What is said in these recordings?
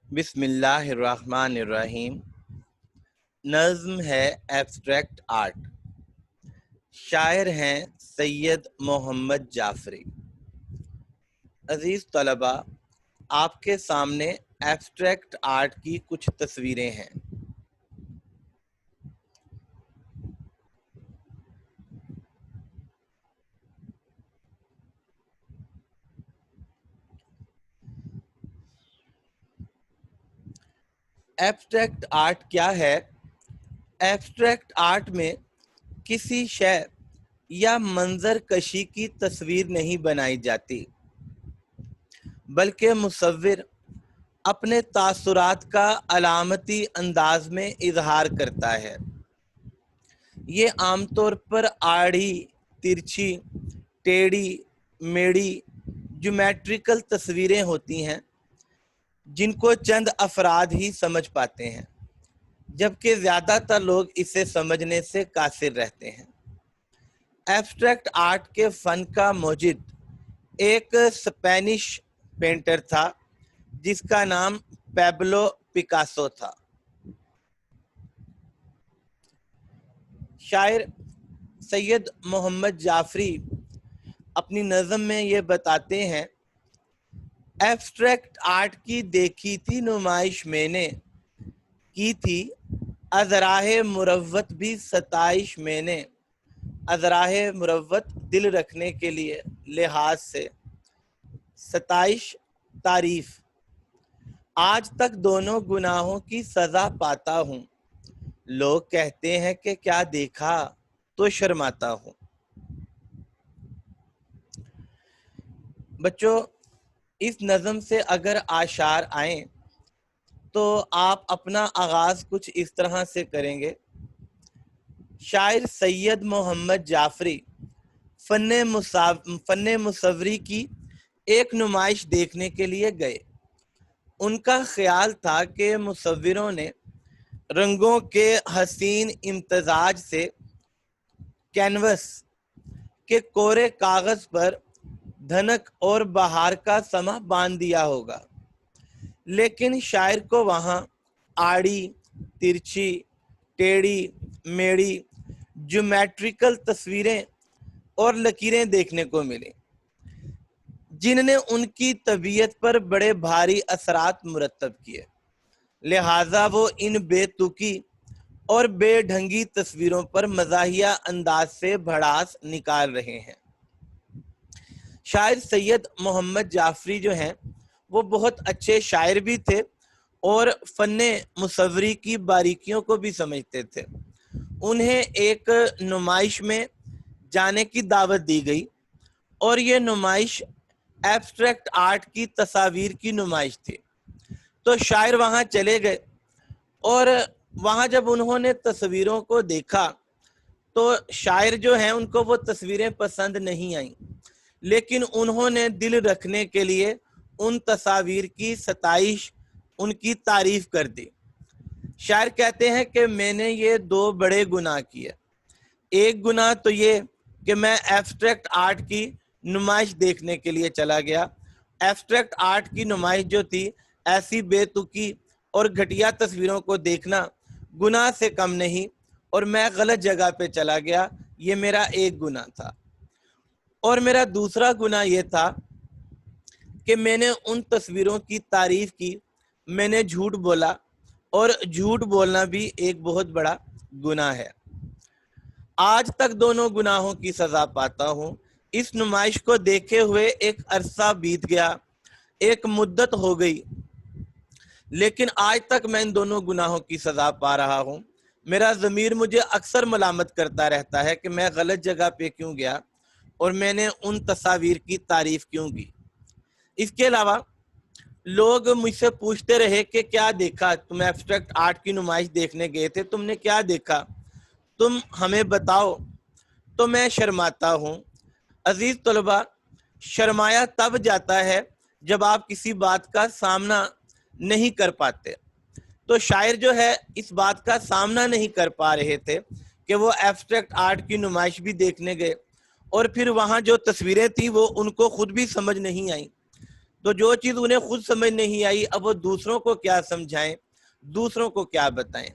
بسم اللہ الرحمن الرحیم۔ نظم ہے ایبسٹریکٹ آرٹ۔ شاعر ہیں سید محمد جعفری۔ عزیز طلبہ، آپ کے سامنے ایبسٹریکٹ آرٹ کی کچھ تصویریں ہیں۔ ایبسٹریکٹ آرٹ کیا ہے؟ ایبسٹریکٹ آرٹ میں کسی شے یا منظر کشی کی تصویر نہیں بنائی جاتی، بلکہ مصور اپنے تاثرات کا علامتی انداز میں اظہار کرتا ہے۔ یہ عام طور پر آڑی، ترچھی، ٹیڑھی، میڑھی جیومیٹریکل تصویریں ہوتی ہیں جن کو چند افراد ہی سمجھ پاتے ہیں، جبکہ زیادہ تر لوگ اسے سمجھنے سے قاصر رہتے ہیں۔ ایبسٹریکٹ آرٹ کے فن کا موجد ایک اسپینش پینٹر تھا جس کا نام پیبلو پکاسو تھا۔ شاعر سید محمد جعفری اپنی نظم میں یہ بتاتے ہیں، ایبسٹریکٹ آرٹ کی دیکھی تھی نمائش میں نے، کی تھی ازراہ مروت بھی ستائش میں نے۔ ازراہ مروت دل رکھنے کے لیے لحاظ سے، ستائش تعریف۔ آج تک دونوں گناہوں کی سزا پاتا ہوں، لوگ کہتے ہیں کہ کیا دیکھا تو شرماتا ہوں۔ بچوں، اس نظم سے اگر اشعار آئیں تو آپ اپنا آغاز کچھ اس طرح سے کریں گے۔ شاعر سید محمد جعفری فن مصوری کی ایک نمائش دیکھنے کے لیے گئے۔ ان کا خیال تھا کہ مصوروں نے رنگوں کے حسین امتزاج سے کینوس کے کورے کاغذ پر دھنک اور بہار کا سما باندھ دیا ہوگا، لیکن شاعر کو وہاں آڑی، ترچھی، ٹیڑھی میڑھی جیومیٹریکل تصویریں اور لکیریں دیکھنے کو ملیں جن نے ان کی طبیعت پر بڑے بھاری اثرات مرتب کیے، لہٰذا وہ ان بے تکی اور بے ڈھنگی تصویروں پر مزاحیہ انداز سے بھڑاس نکال رہے ہیں۔ شاعر سید محمد جعفری جو ہیں وہ بہت اچھے شاعر بھی تھے اور فن مصوری کی باریکیوں کو بھی سمجھتے تھے۔ انہیں ایک نمائش میں جانے کی دعوت دی گئی اور یہ نمائش ایبسٹریکٹ آرٹ کی تصاویر کی نمائش تھی۔ تو شاعر وہاں چلے گئے اور وہاں جب انہوں نے تصویروں کو دیکھا تو شاعر جو ہیں ان کو وہ تصویریں پسند نہیں آئیں، لیکن انہوں نے دل رکھنے کے لیے ان تصاویر کی ستائش، ان کی تعریف کر دی۔ شاعر کہتے ہیں کہ میں نے یہ دو بڑے گناہ کیے۔ ایک گناہ تو یہ کہ میں ایبسٹریکٹ آرٹ کی نمائش دیکھنے کے لیے چلا گیا۔ ایبسٹریکٹ آرٹ کی نمائش جو تھی، ایسی بے تکی اور گھٹیا تصویروں کو دیکھنا گناہ سے کم نہیں، اور میں غلط جگہ پہ چلا گیا، یہ میرا ایک گناہ تھا۔ اور میرا دوسرا گناہ یہ تھا کہ میں نے ان تصویروں کی تعریف کی، میں نے جھوٹ بولا، اور جھوٹ بولنا بھی ایک بہت بڑا گناہ ہے۔ آج تک دونوں گناہوں کی سزا پاتا ہوں۔ اس نمائش کو دیکھے ہوئے ایک عرصہ بیت گیا، ایک مدت ہو گئی، لیکن آج تک میں ان دونوں گناہوں کی سزا پا رہا ہوں۔ میرا ضمیر مجھے اکثر ملامت کرتا رہتا ہے کہ میں غلط جگہ پہ کیوں گیا اور میں نے ان تصاویر کی تعریف کیوں کی۔ اس کے علاوہ لوگ مجھ سے پوچھتے رہے کہ کیا دیکھا، تم ایبسٹریکٹ آرٹ کی نمائش دیکھنے گئے تھے، تم نے کیا دیکھا، تم ہمیں بتاؤ، تو میں شرماتا ہوں۔ عزیز طلبہ، شرمایا تب جاتا ہے جب آپ کسی بات کا سامنا نہیں کر پاتے۔ تو شاعر جو ہے اس بات کا سامنا نہیں کر پا رہے تھے کہ وہ ایبسٹریکٹ آرٹ کی نمائش بھی دیکھنے گئے اور پھر وہاں جو تصویریں تھیں وہ ان کو خود بھی سمجھ نہیں آئیں۔ تو جو چیز انہیں خود سمجھ نہیں آئی اب وہ دوسروں کو کیا سمجھائیں، دوسروں کو کیا بتائیں۔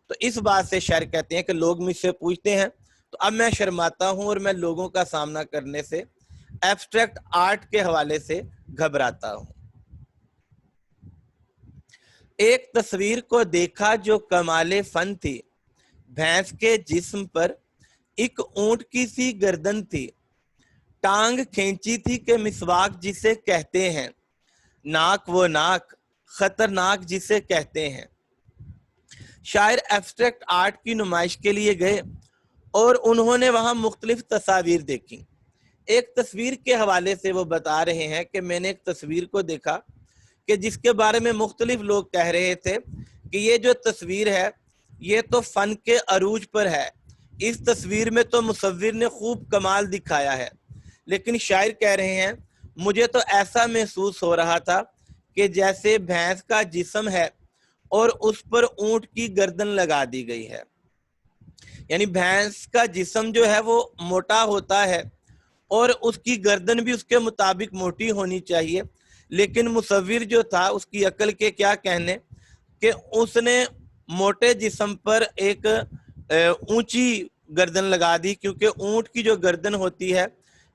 تو اس بات سے شاعر کہتے ہیں کہ لوگ مجھ سے پوچھتے ہیں تو اب میں شرماتا ہوں اور میں لوگوں کا سامنا کرنے سے ایبسٹریکٹ آرٹ کے حوالے سے گھبراتا ہوں۔ ایک تصویر کو دیکھا جو کمال فن تھی، بھینس کے جسم پر ایک اونٹ کی سی گردن تھی، ٹانگ کھینچی تھی کہ مسواک جسے کہتے ہیں، ناک وہ ناک خطرناک جسے کہتے ہیں۔ شاعر ایبسٹریکٹ آرٹ کی نمائش کے لیے گئے اور انہوں نے وہاں مختلف تصاویر دیکھی۔ ایک تصویر کے حوالے سے وہ بتا رہے ہیں کہ میں نے ایک تصویر کو دیکھا کہ جس کے بارے میں مختلف لوگ کہہ رہے تھے کہ یہ جو تصویر ہے یہ تو فن کے عروج پر ہے، اس تصویر میں تو مصور نے خوب کمال دکھایا ہے، لیکن شاعر کہہ رہے ہیں مجھے تو ایسا محسوس ہو رہا تھا کہ جیسے بھینس کا جسم ہے اور اس پر اونٹ کی گردن لگا دی گئی ہے۔ یعنی بھینس کا جسم جو ہے وہ موٹا ہوتا ہے اور اس کی گردن بھی اس کے مطابق موٹی ہونی چاہیے، لیکن مصور جو تھا اس کی عقل کے کیا کہنے کہ اس نے موٹے جسم پر ایک اونچی گردن لگا دی، کیونکہ اونٹ کی جو گردن ہوتی ہے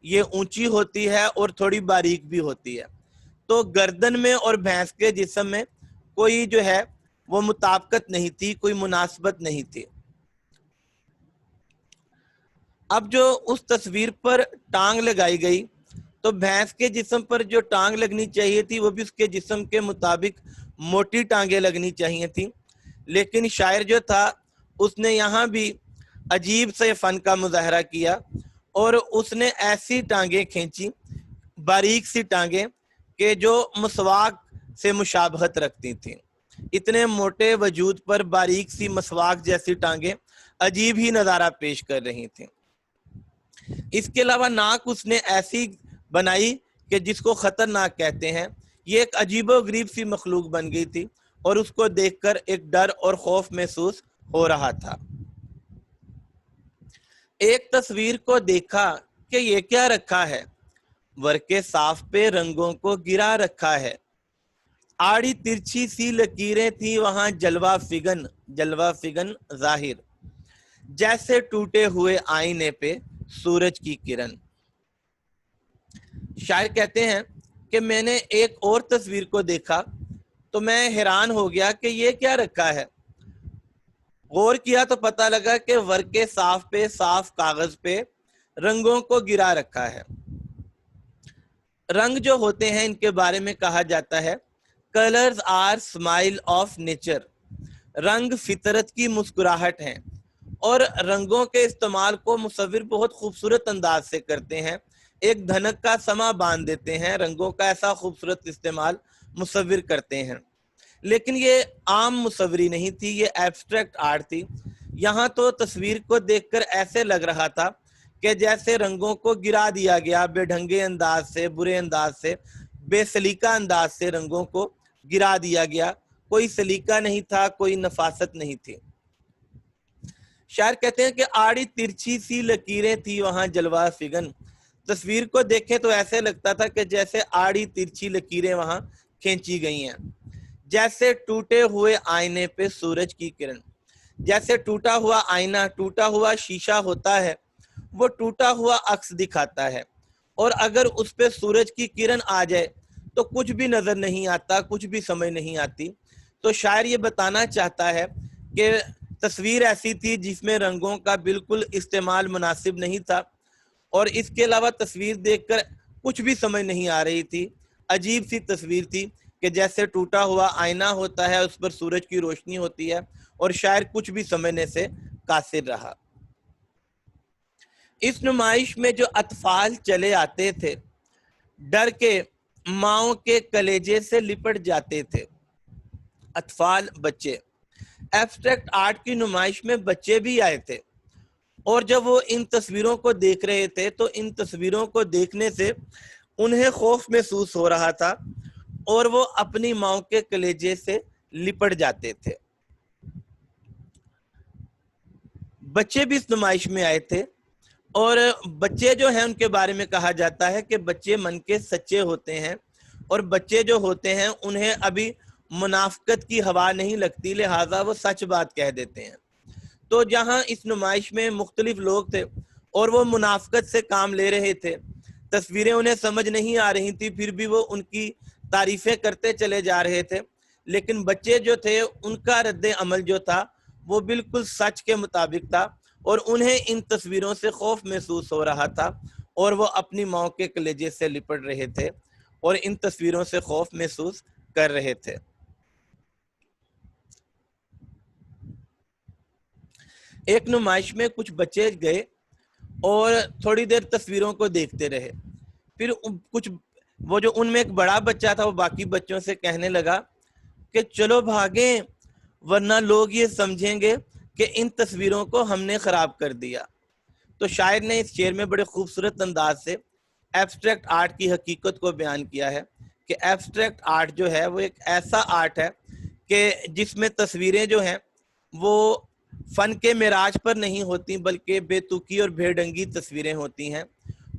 یہ اونچی ہوتی ہے اور تھوڑی باریک بھی ہوتی ہے، تو گردن میں اور بھینس کے جسم میں کوئی جو ہے وہ مطابقت نہیں تھی، کوئی مناسبت نہیں تھی۔ اب جو اس تصویر پر ٹانگ لگائی گئی تو بھینس کے جسم پر جو ٹانگ لگنی چاہیے تھی وہ بھی اس کے جسم کے مطابق موٹی ٹانگیں لگنی چاہیے تھی، لیکن شاعر جو تھا اس نے یہاں بھی عجیب سے فن کا مظاہرہ کیا اور اس نے ایسی ٹانگیں کھینچی، باریک سی ٹانگیں کہ جو مسواک سے مشابہت رکھتی تھیں۔ اتنے موٹے وجود پر باریک سی مسواک جیسی ٹانگیں عجیب ہی نظارہ پیش کر رہی تھیں۔ اس کے علاوہ ناک اس نے ایسی بنائی کہ جس کو خطرناک کہتے ہیں، یہ ایک عجیب و غریب سی مخلوق بن گئی تھی اور اس کو دیکھ کر ایک ڈر اور خوف محسوس ہو رہا تھا۔ ایک تصویر کو دیکھا کہ یہ کیا رکھا ہے، ورقے صاف پہ رنگوں کو گرا رکھا ہے، آڑی ترچھی سی لکیریں تھی وہاں جلوہ فگن ظاہر، جیسے ٹوٹے ہوئے آئینے پہ سورج کی کرن۔ شاعر کہتے ہیں کہ میں نے ایک اور تصویر کو دیکھا تو میں حیران ہو گیا کہ یہ کیا رکھا ہے، غور کیا تو پتہ لگا کہ ورقے صاف پہ صاف کاغذ پہ رنگوں کو گرا رکھا ہے۔ رنگ جو ہوتے ہیں ان کے بارے میں کہا جاتا ہے colours are smile of nature, رنگ فطرت کی مسکراہٹ ہیں، اور رنگوں کے استعمال کو مصور بہت خوبصورت انداز سے کرتے ہیں، ایک دھنک کا سما باندھ دیتے ہیں، رنگوں کا ایسا خوبصورت استعمال مصور کرتے ہیں۔ لیکن یہ عام مصوری نہیں تھی، یہ ایبسٹریکٹ آرٹ تھی۔ یہاں تو تصویر کو دیکھ کر ایسے لگ رہا تھا کہ جیسے رنگوں کو گرا دیا گیا، بے ڈھنگے انداز سے، برے انداز سے، بے سلیقہ انداز سے رنگوں کو گرا دیا گیا، کوئی سلیقہ نہیں تھا، کوئی نفاست نہیں تھی۔ شاعر کہتے ہیں کہ آڑی ترچھی سی لکیریں تھی وہاں جلوہ فگن، تصویر کو دیکھیں تو ایسے لگتا تھا کہ جیسے آڑی ترچھی لکیریں وہاں کھینچی گئی ہیں، جیسے ٹوٹے ہوئے آئینے پہ سورج کی کرن۔ جیسے ٹوٹا ہوا آئینہ، ٹوٹا ہوا شیشہ ہوتا ہے، وہ ٹوٹا ہوا عکس دکھاتا ہے، اور اگر اس پہ سورج کی کرن آ جائے تو کچھ بھی نظر نہیں آتا، کچھ بھی سمجھ نہیں آتی۔ تو شاعر یہ بتانا چاہتا ہے کہ تصویر ایسی تھی جس میں رنگوں کا بالکل استعمال مناسب نہیں تھا، اور اس کے علاوہ تصویر دیکھ کر کچھ بھی سمجھ نہیں آ رہی تھی، عجیب سی تصویر تھی کہ جیسے ٹوٹا ہوا آئینہ ہوتا ہے، اس پر سورج کی روشنی ہوتی ہے، اور شاعر کچھ بھی سمجھنے سے قاصر رہا۔ اس نمائش میں جو اطفال چلے آتے تھے ڈر کے ماؤں کے کلیجے سے لپٹ جاتے تھے۔ اطفال، بچے، ایبسٹریکٹ آرٹ کی نمائش میں بچے بھی آئے تھے، اور جب وہ ان تصویروں کو دیکھ رہے تھے تو ان تصویروں کو دیکھنے سے انہیں خوف محسوس ہو رہا تھا اور وہ اپنی ماؤں کے کلیجے سے لپٹ جاتے تھے۔ بچے بھی اس نمائش میں آئے تھے، اور بچے جو ہیں ان کے بارے میں کہا جاتا ہے کہ بچے من کے سچے ہوتے ہیں، اور بچے جو ہوتے ہیں انہیں ابھی منافقت کی ہوا نہیں لگتی، لہٰذا وہ سچ بات کہہ دیتے ہیں۔ تو جہاں اس نمائش میں مختلف لوگ تھے اور وہ منافقت سے کام لے رہے تھے، تصویریں انہیں سمجھ نہیں آ رہی تھی، پھر بھی وہ ان کی تعریفیں کرتے چلے جا رہے تھے، لیکن بچے جو تھے ان کا رد عمل جو تھا وہ بالکل سچ کے مطابق تھا، اور انہیں ان تصویروں سے خوف محسوس ہو رہا تھا، اور وہ اپنی ماں کے کلیجے سے لپٹ رہے تھے اور ان تصویروں سے خوف محسوس کر رہے تھے۔ ایک نمائش میں کچھ بچے گئے اور تھوڑی دیر تصویروں کو دیکھتے رہے، پھر کچھ وہ جو ان میں ایک بڑا بچہ تھا وہ باقی بچوں سے کہنے لگا کہ چلو بھاگیں ورنہ لوگ یہ سمجھیں گے کہ ان تصویروں کو ہم نے خراب کر دیا۔ تو شاعر نے اس شعر میں بڑے خوبصورت انداز سے ایبسٹریکٹ آرٹ کی حقیقت کو بیان کیا ہے کہ ایبسٹریکٹ آرٹ جو ہے وہ ایک ایسا آرٹ ہے کہ جس میں تصویریں جو ہیں وہ فن کے معراج پر نہیں ہوتی بلکہ بے تکی اور بے ڈنگی تصویریں ہوتی ہیں،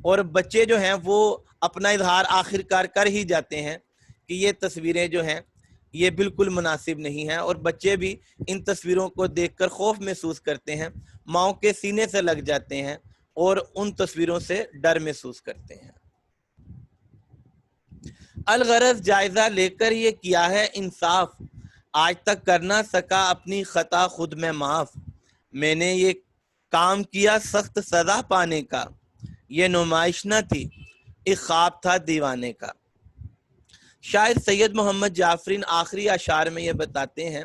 اور بچے جو ہیں وہ اپنا اظہار آخرکار کر ہی جاتے ہیں کہ یہ تصویریں جو ہیں یہ بالکل مناسب نہیں ہیں، اور بچے بھی ان تصویروں کو دیکھ کر خوف محسوس کرتے ہیں، ماؤں کے سینے سے لگ جاتے ہیں اور ان تصویروں سے ڈر محسوس کرتے ہیں۔ الغرض جائزہ لے کر یہ کیا ہے انصاف، آج تک کر نہ سکا اپنی خطا خود میں معاف، میں نے یہ کام کیا سخت سزا پانے کا، یہ نمائش نہ تھی ایک خواب تھا دیوانے کا۔ شاعر سید محمد جعفری آخری اشعار میں یہ بتاتے ہیں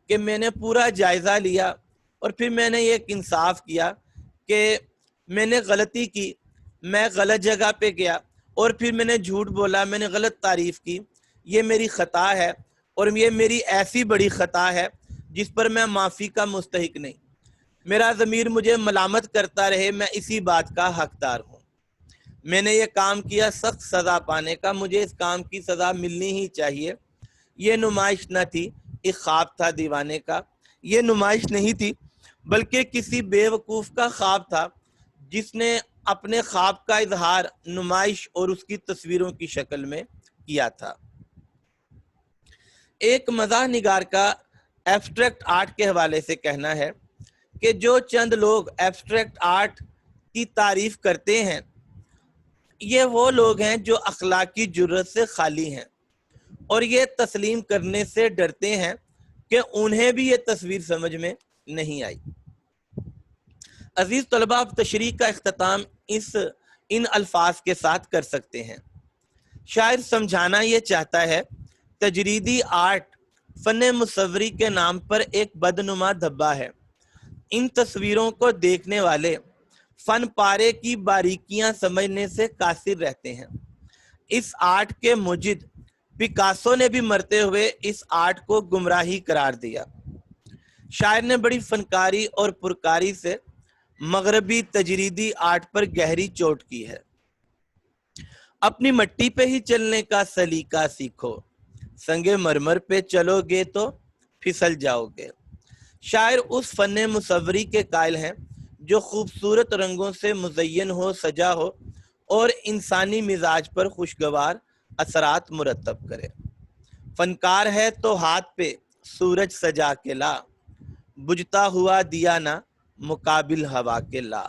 کہ میں نے پورا جائزہ لیا اور پھر میں نے یہ ایک انصاف کیا کہ میں نے غلطی کی، میں غلط جگہ پہ گیا اور پھر میں نے جھوٹ بولا، میں نے غلط تعریف کی، یہ میری خطا ہے اور یہ میری ایسی بڑی خطا ہے جس پر میں معافی کا مستحق نہیں، میرا ضمیر مجھے ملامت کرتا رہے، میں اسی بات کا حقدار ہوں، میں نے یہ کام کیا سخت سزا پانے کا، مجھے اس کام کی سزا ملنی ہی چاہیے، یہ نمائش نہ تھی ایک خواب تھا دیوانے کا، یہ نمائش نہیں تھی بلکہ کسی بے وقوف کا خواب تھا جس نے اپنے خواب کا اظہار نمائش اور اس کی تصویروں کی شکل میں کیا تھا۔ ایک مزاح نگار کا ایبسٹریکٹ آرٹ کے حوالے سے کہنا ہے کہ جو چند لوگ ایبسٹریکٹ آرٹ کی تعریف کرتے ہیں یہ وہ لوگ ہیں جو اخلاقی جرات سے خالی ہیں اور یہ تسلیم کرنے سے ڈرتے ہیں کہ انہیں بھی یہ تصویر سمجھ میں نہیں آئی۔ عزیز طلبہ، اب تشریح کا اختتام ان الفاظ کے ساتھ کر سکتے ہیں۔ شاعر سمجھانا یہ چاہتا ہے تجریدی آرٹ فن مصوری کے نام پر ایک بدنما دھبا ہے، ان تصویروں کو دیکھنے والے فن پارے کی باریکیاں سمجھنے سے قاصر رہتے ہیں۔ اس آرٹ کے موجد پکاسو نے بھی مرتے ہوئے اس آرٹ کو گمراہی قرار دیا۔ شاعر نے بڑی فنکاری اور پرکاری سے مغربی تجریدی آرٹ پر گہری چوٹ کی ہے۔ اپنی مٹی پہ ہی چلنے کا سلیقہ سیکھو، سنگ مرمر پہ چلو گے تو پھسل جاؤ گے۔ شاعر اس فن مصوری کے قائل ہیں جو خوبصورت رنگوں سے مزین ہو، سجا ہو اور انسانی مزاج پر خوشگوار اثرات مرتب کرے۔ فنکار ہے تو ہاتھ پہ سورج سجا کے لا، بجھتا ہوا دیا نہ مقابل ہوا کے لا۔